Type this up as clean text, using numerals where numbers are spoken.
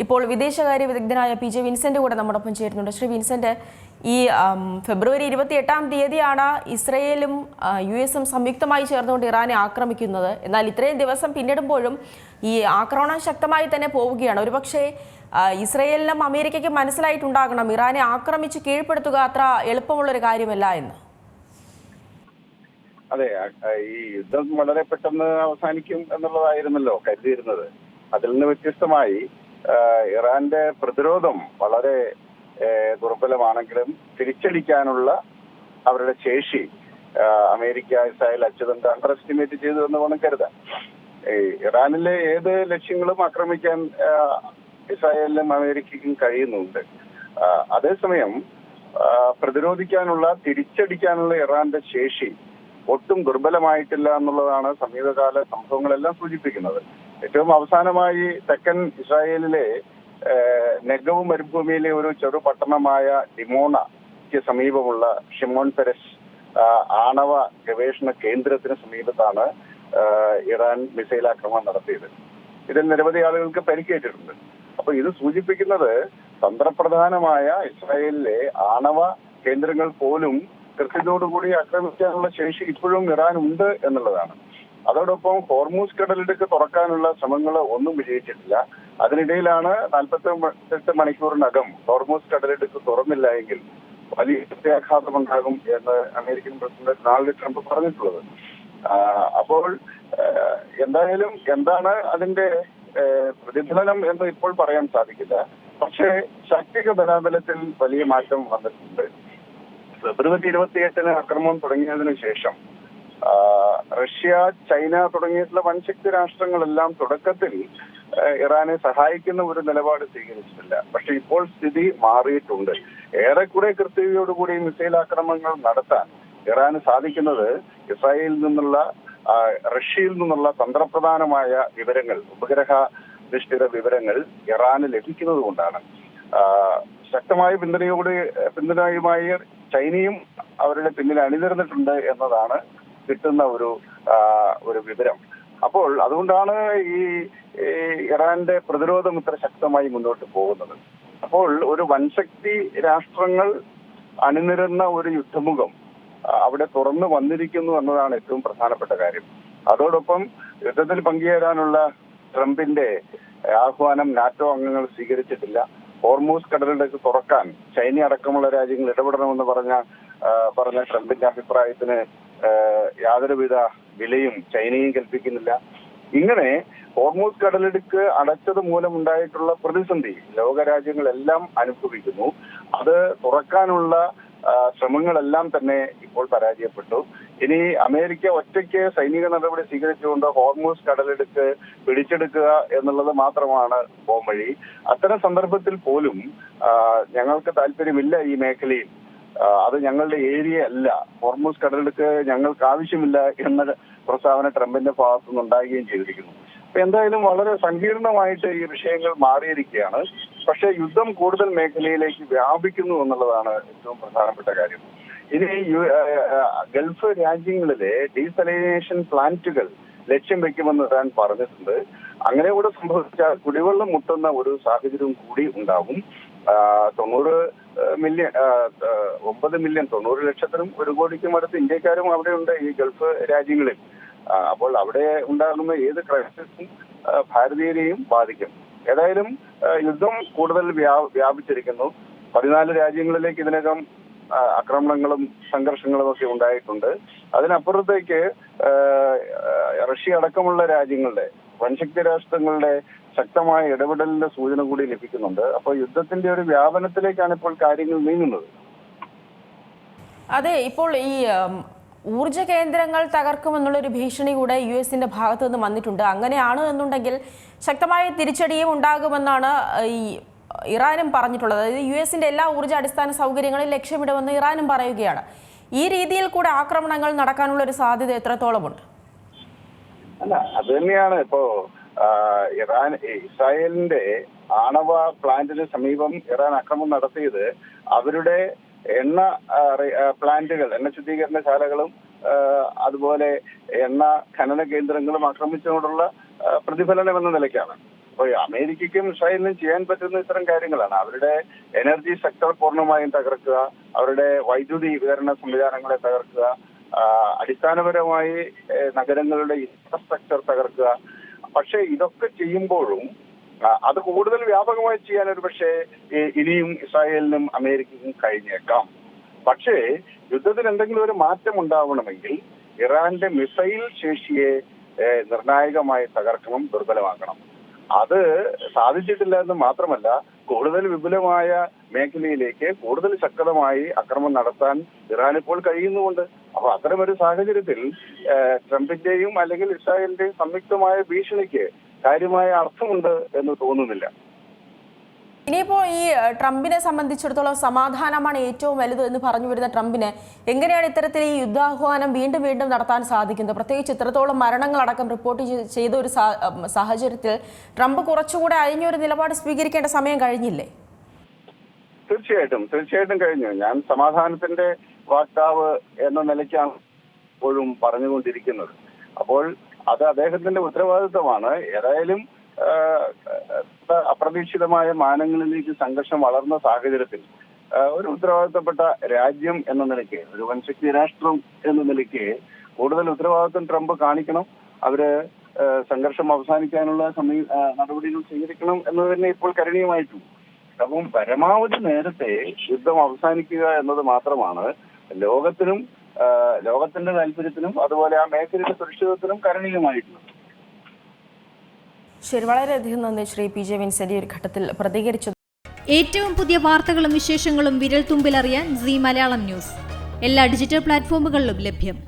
ഇപ്പോൾ വിദേശകാര്യ വിദഗ്ധനായ PJ വിൻസെന്റ് കൂടെ നമ്മോടൊപ്പം ചേരുന്നുണ്ട്. ശ്രീ വിൻസെന്റ്, ഈ ഫെബ്രുവരി 28-ാം തീയതിയാണ് ഇസ്രയേലും US-ഉം സംയുക്തമായി ചേർന്നുകൊണ്ട് ഇറാനെ ആക്രമിക്കുന്നത്. എന്നാൽ ഇത്രയും ദിവസം പിന്നിടുമ്പോഴും ഈ ആക്രമണം ശക്തമായി തന്നെ പോവുകയാണ്. ഒരുപക്ഷെ ഇസ്രയേലിനും അമേരിക്കയ്ക്കും മനസ്സിലായിട്ടുണ്ടാകണം ഇറാനെ ആക്രമിച്ച് കീഴ്പ്പെടുത്തുക അത്ര എളുപ്പമുള്ളൊരു കാര്യമല്ല എന്ന്. അതെ, ഈ യുദ്ധം വളരെ പെട്ടെന്ന് അവസാനിക്കും എന്നുള്ളതായിരുന്നല്ലോ കരുതിയിരുന്നത്. അതിൽ നിന്ന് വ്യത്യസ്തമായി ഇറാന്റെ പ്രതിരോധം വളരെ ദുർബലമാണെങ്കിലും തിരിച്ചടിക്കാനുള്ള അവരുടെ ശേഷി അമേരിക്ക, ഇസ്രായേൽ അച്ചുതണ്ട് അണ്ടർ എസ്റ്റിമേറ്റ് ചെയ്തു എന്ന് വേണം കരുതാൻ. ഇറാനിലെ ഏത് ലക്ഷ്യങ്ങളും ആക്രമിക്കാൻ ഇസ്രായേലിനും അമേരിക്കയ്ക്കും കഴിയുന്നുണ്ട്. അതേസമയം പ്രതിരോധിക്കാനുള്ള, തിരിച്ചടിക്കാനുള്ള ഇറാന്റെ ശേഷി ഒട്ടും ദുർബലമായിട്ടില്ല എന്നുള്ളതാണ് സമീപകാല സംഭവങ്ങളെല്ലാം സൂചിപ്പിക്കുന്നത്. ഏറ്റവും അവസാനമായി തെക്കൻ ഇസ്രായേലിലെ നെഗവ് മരുഭൂമിയിലെ ഒരു ചെറു പട്ടണമായ ഡിമോണയ്ക്ക് സമീപമുള്ള ഷിമോൺ പെരസ് ആണവ ഗവേഷണ കേന്ദ്രത്തിന് സമീപത്താണ് ഇറാൻ മിസൈൽ ആക്രമണം നടത്തിയത്. ഇതിൽ നിരവധി ആളുകൾക്ക് പരിക്കേറ്റിട്ടുണ്ട്. അപ്പൊ ഇത് സൂചിപ്പിക്കുന്നത് തന്ത്രപ്രധാനമായ ഇസ്രായേലിലെ ആണവ കേന്ദ്രങ്ങൾ പോലും കൃത്യതയോടുകൂടി ആക്രമിക്കാനുള്ള ശേഷി ഇപ്പോഴും ഇറാൻ ഉണ്ട് എന്നുള്ളതാണ്. അതോടൊപ്പം ഹോർമൂസ് കടലിടുക്ക് തുറക്കാനുള്ള ശ്രമങ്ങൾ ഒന്നും വിജയിച്ചിട്ടില്ല. അതിനിടയിലാണ് 48 മണിക്കൂറിനകം ഹോർമൂസ് കടലിടുക്ക് തുറന്നില്ല എങ്കിൽ വലിയ പ്രത്യാഘാതമുണ്ടാകും എന്ന് അമേരിക്കൻ പ്രസിഡന്റ് ഡൊണാൾഡ് ട്രംപ് പറഞ്ഞിട്ടുള്ളത്. അപ്പോൾ എന്തായാലും എന്താണ് അതിന്റെ പ്രതിഫലനം എന്ന് ഇപ്പോൾ പറയാൻ സാധിക്കില്ല. പക്ഷേ ശാക്തിക ബലാബലത്തിൽ വലിയ മാറ്റം വന്നിട്ടുണ്ട്. ഫെബ്രുവരി 28-ന് ആക്രമണം തുടങ്ങിയതിനു ശേഷം റഷ്യ, ചൈന തുടങ്ങിയിട്ടുള്ള വൻശക്തി രാഷ്ട്രങ്ങളെല്ലാം തുടക്കത്തിൽ ഇറാനെ സഹായിക്കുന്ന ഒരു നിലപാട് സ്വീകരിച്ചിട്ടില്ല. പക്ഷെ ഇപ്പോൾ സ്ഥിതി മാറിയിട്ടുണ്ട്. ഏറെക്കുറെ കൃത്യതയോടുകൂടി മിസൈൽ ആക്രമണങ്ങൾ നടത്താൻ ഇറാന് സാധിക്കുന്നത് ഇസ്രായേലിൽ നിന്നുള്ള, റഷ്യയിൽ നിന്നുള്ള തന്ത്രപ്രധാനമായ വിവരങ്ങൾ, ഉപഗ്രഹ അധിഷ്ഠിത വിവരങ്ങൾ ഇറാന് ലഭിക്കുന്നത് കൊണ്ടാണ്. ശക്തമായ പിന്തുണയുമായി ചൈനയും അവരുടെ പിന്നിൽ അണിനിരന്നിട്ടുണ്ട് എന്നതാണ് കിട്ടുന്ന ഒരു വിവരം. അപ്പോൾ അതുകൊണ്ടാണ് ഈ ഇറാന്റെ പ്രതിരോധം ഇത്ര ശക്തമായി മുന്നോട്ട് പോകുന്നത്. അപ്പോൾ ഒരു വൻശക്തി രാഷ്ട്രങ്ങൾ അണിനിരുന്ന ഒരു യുദ്ധമുഖം അവിടെ തുറന്നു വന്നിരിക്കുന്നു എന്നതാണ് ഏറ്റവും പ്രധാനപ്പെട്ട കാര്യം. അതോടൊപ്പം യുദ്ധത്തിൽ പങ്കുചേരാനുള്ള ട്രംപിന്റെ ആഹ്വാനം നാറ്റോ അംഗങ്ങൾ സ്വീകരിച്ചിട്ടില്ല. ഹോർമൂസ് കടലിടുക്ക് തുറക്കാൻ ചൈന അടക്കമുള്ള രാജ്യങ്ങൾ ഇടപെടണമെന്ന് പറഞ്ഞ ട്രംപിന്റെ അഭിപ്രായത്തിന് യാതൊരുവിധ വിലയും ചൈനയും കൽപ്പിക്കുന്നില്ല. ഇങ്ങനെ ഹോർമൂസ് കടലിടുക്ക് അടച്ചത് മൂലമുണ്ടായിട്ടുള്ള പ്രതിസന്ധി ലോകരാജ്യങ്ങളെല്ലാം അനുഭവിക്കുന്നു. അത് തുറക്കാനുള്ള ശ്രമങ്ങളെല്ലാം തന്നെ ഇപ്പോൾ പരാജയപ്പെട്ടു. ഇനി അമേരിക്ക ഒറ്റയ്ക്ക് സൈനിക നടപടി സ്വീകരിച്ചുകൊണ്ട് ഹോർമൂസ് കടലിടുക്ക് പിടിച്ചെടുക്കുക എന്നുള്ളത് മാത്രമാണ് പോംവഴി. അത്തരം സന്ദർഭത്തിൽ പോലും ഞങ്ങൾക്ക് താല്പര്യമില്ല ഈ മേഖലയിൽ, അത് ഞങ്ങളുടെ ഏരിയ അല്ല, ഹോർമൂസ് കടലിടുക്ക് ഞങ്ങൾക്ക് ആവശ്യമില്ല എന്ന പ്രസ്താവന ട്രംപിന്റെ ഭാഗത്തുനിന്ന് ഉണ്ടാകുകയും ചെയ്തിരിക്കുന്നു. അപ്പൊ എന്തായാലും വളരെ സങ്കീർണമായിട്ട് ഈ വിഷയങ്ങൾ മാറിയിരിക്കുകയാണ്. പക്ഷെ യുദ്ധം കൂടുതൽ മേഖലയിലേക്ക് വ്യാപിക്കുന്നു എന്നുള്ളതാണ് ഏറ്റവും പ്രധാനപ്പെട്ട കാര്യം. ഇനി ഗൾഫ് രാജ്യങ്ങളിലെ ഡീസലിനേഷൻ പ്ലാന്റുകൾ ലക്ഷ്യം വെക്കുമെന്ന് താൻ പറഞ്ഞിട്ടുണ്ട്. അങ്ങനെ കൂടെ സംഭവിച്ചാൽ കുടിവെള്ളം മുട്ടുന്ന ഒരു സാഹചര്യവും കൂടി ഉണ്ടാകും. 9 മില്യൺ 90 ലക്ഷത്തിനും 1 കോടിക്കും അടുത്ത് ഇന്ത്യക്കാരും അവിടെയുണ്ട് ഈ ഗൾഫ് രാജ്യങ്ങളിൽ. അപ്പോൾ അവിടെ ഉണ്ടാകുന്ന ഏത് ക്രൈസിസും ഭാരതീയരെയും ബാധിക്കും. ഏതായാലും യുദ്ധം കൂടുതൽ വ്യാപിച്ചിരിക്കുന്നു. 14 രാജ്യങ്ങളിലേക്ക് ഇതിനകം ആക്രമണങ്ങളും സംഘർഷങ്ങളും ഒക്കെ ഉണ്ടായിട്ടുണ്ട്. അതിനപ്പുറത്തേക്ക് റഷ്യ അടക്കമുള്ള രാജ്യങ്ങളുടെ, വൻശക്തി രാഷ്ട്രങ്ങളുടെ ശക്തമായ ഇടപെടലിന്റെ സൂചന കൂടി ലഭിക്കുന്നുണ്ട്. അപ്പോൾ യുദ്ധത്തിന്റെ ഒരു വ്യാപനത്തിലേക്കാണ് ഇപ്പോൾ കാര്യങ്ങൾ നീങ്ങുന്നത്. അതെ, ഇപ്പോൾ ഈ ഊർജ കേന്ദ്രങ്ങൾ തകർക്കുമെന്നുള്ളൊരു ഭീഷണി കൂടെ US-ന്റെ ഭാഗത്തു നിന്ന് വന്നിട്ടുണ്ട്. അങ്ങനെയാണ് എന്നുണ്ടെങ്കിൽ ശക്തമായ തിരിച്ചടിയും ഉണ്ടാകുമെന്നാണ് ഈ ഇറാനും പറഞ്ഞിട്ടുള്ളത്. അതായത് US-ന്റെ എല്ലാ ഊർജ്ജ അടിസ്ഥാന സൗകര്യങ്ങളും ലക്ഷ്യമിടുമെന്ന് ഇറാനും പറയുകയാണ്. ഈ രീതിയിൽ കൂടെ ആക്രമണങ്ങൾ നടക്കാനുള്ള ഒരു സാധ്യത എത്രത്തോളമുണ്ട്? അല്ല, അത് തന്നെയാണ് ഇപ്പോ ഇസ്രായേലിന്റെ ആണവ പ്ലാന്റിന് സമീപം ഇറാൻ ആക്രമണം നടത്തിയത്. അവരുടെ എണ്ണ പ്ലാന്റുകൾ, എണ്ണ ശുദ്ധീകരണശാലകളും അതുപോലെ എണ്ണ ഖനന കേന്ദ്രങ്ങളും ആക്രമിച്ചുകൊണ്ടുള്ള പ്രതിഫലനം എന്ന നിലയ്ക്കാണ്. അപ്പോൾ അമേരിക്കയ്ക്കും ഇസ്രായേലിനും ചെയ്യാൻ പറ്റുന്ന ഇത്തരം കാര്യങ്ങളാണ്. അവരുടെ എനർജി സെക്ടർ പൂർണ്ണമായും തകർക്കുക, അവരുടെ വൈദ്യുതി വിതരണ സംവിധാനങ്ങളെ തകർക്കുക, അടിസ്ഥാനപരമായി നഗരങ്ങളുടെ ഇൻഫ്രാസ്ട്രക്ചർ തകർക്കുക. പക്ഷെ ഇതൊക്കെ ചെയ്യുമ്പോഴും അത് കൂടുതൽ വ്യാപകമായി ചെയ്യാൻ ഒരു പക്ഷേ ഇനിയും ഇസ്രായേലിനും അമേരിക്കയ്ക്കും കഴിഞ്ഞേക്കാം. പക്ഷേ യുദ്ധത്തിൽ എന്തെങ്കിലും ഒരു മാറ്റം ഉണ്ടാവണമെങ്കിൽ ഇറാന്റെ മിസൈൽ ശേഷിയെ നിർണായകമായി തകർക്കണം, ദുർബലമാക്കണം. അത് സാധിച്ചിട്ടില്ല എന്ന് മാത്രമല്ല, കൂടുതൽ വിപുലമായ മേഖലയിലേക്ക് കൂടുതൽ ശക്തമായി ആക്രമണം നടത്താൻ ഇറാൻ ഇപ്പോൾ കഴിയുന്നുമുണ്ട്. അപ്പൊ അത്തരമൊരു സാഹചര്യത്തിൽ ട്രംപിന്റെയും അല്ലെങ്കിൽ ഇസ്രായേലിന്റെയും സംയുക്തമായ ഭീഷണിക്ക് കാര്യമായ അർത്ഥമുണ്ട് എന്ന് തോന്നുന്നില്ല. ഇനിയിപ്പോൾ ഈ ട്രംപിനെ സംബന്ധിച്ചിടത്തോളം സമാധാനമാണ് ഏറ്റവും വലുത് എന്ന് പറഞ്ഞു വരുന്ന ട്രംപിന് എങ്ങനെയാണ് ഇത്തരത്തിൽ ഈ യുദ്ധാഹ്വാനം വീണ്ടും വീണ്ടും നടത്താൻ സാധിക്കുന്നത്? പ്രത്യേകിച്ച് ഇത്രത്തോളം മരണങ്ങളടക്കം റിപ്പോർട്ട് ചെയ്ത ഒരു സാഹചര്യത്തിൽ ട്രംപ് കുറച്ചുകൂടെ അയഞ്ഞൊരു നിലപാട് സ്വീകരിക്കേണ്ട സമയം കഴിഞ്ഞില്ലേ? തീർച്ചയായിട്ടും കഴിഞ്ഞു. ഞാൻ സമാധാനത്തിന്റെ വാക്താവ് എന്ന നിലയ്ക്കാണ് ഇപ്പോഴും പറഞ്ഞുകൊണ്ടിരിക്കുന്നത്. അപ്പോൾ അത് അദ്ദേഹത്തിന്റെ ഉത്തരവാദിത്വമാണ്. ഏതായാലും അപ്രതീക്ഷിതമായ മാനങ്ങളിലേക്ക് സംഘർഷം വളർന്ന സാഹചര്യത്തിൽ ഒരു ഉത്തരവാദിത്തപ്പെട്ട രാജ്യം എന്ന നിലയ്ക്ക്, ഒരു വൻശക്തി രാഷ്ട്രം എന്ന നിലയ്ക്ക് കൂടുതൽ ഉത്തരവാദിത്വം ട്രംപ് കാണിക്കണം. അവര് സംഘർഷം അവസാനിക്കാനുള്ള നടപടികൾ സ്വീകരിക്കണം എന്നത് തന്നെ ഇപ്പോൾ കരണീയമായിട്ടുണ്ട്. അപ്പം പരമാവധി നേരത്തെ യുദ്ധം അവസാനിക്കുക എന്നത് മാത്രമാണ് ലോകത്തിന്റെ താല്പര്യത്തിനും അതുപോലെ ആ മേഖലയുടെ സുരക്ഷിതത്വത്തിനും കരണീയമായിട്ടുള്ളത്. ശരി, വളരെയധികം നന്ദി ശ്രീ പി ജെ വിൻസെന്റ് ഒരു ഘട്ടത്തിൽ പ്രതികരിച്ചത്. ഏറ്റവും പുതിയ വാർത്തകളും വിശേഷങ്ങളും വിരൽ തുമ്പിലറിയാൻ സീ മലയാളം ന്യൂസ് എല്ലാ ഡിജിറ്റൽ പ്ലാറ്റ്ഫോമുകളിലും ലഭ്യം.